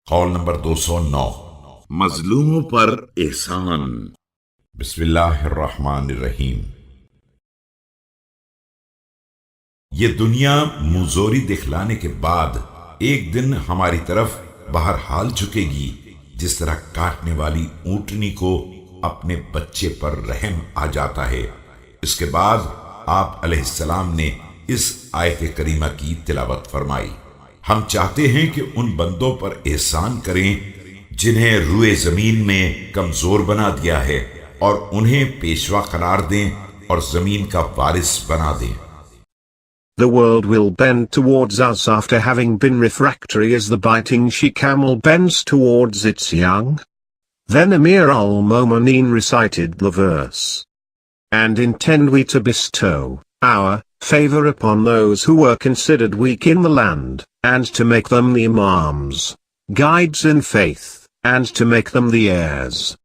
Kaul number 209, मजलूमों पर एहसान। बिस्मिल्लाहिर्रहमानिर्रहीम। ये दुनिया मुंजोरी दिखलाने के बाद एक दिन हमारी तरफ बहरहाल झुकेगी, जिस तरह काटने वाली ऊंटनी को अपने बच्चे पर रहम आ जाता है। इसके बाद आप अलैहिस्सलाम ने इस आयत करीमा की तिलावत फरमाई। हम चाहते हैं कि उन बंदों पर एहसान करें जिन्हें रुए जमीन में कमजोर बना दिया है, और उन्हें पेशवा करार दें और जमीन का वारिस बना दें। The world will bend towards us after having been refractory as the biting she-camel bends towards its young. Then Amir al-Momineen recited the verse. And intend we to bestow our favor upon those who were considered weak in the land, and to make them the imams, guides in faith, and to make them the heirs.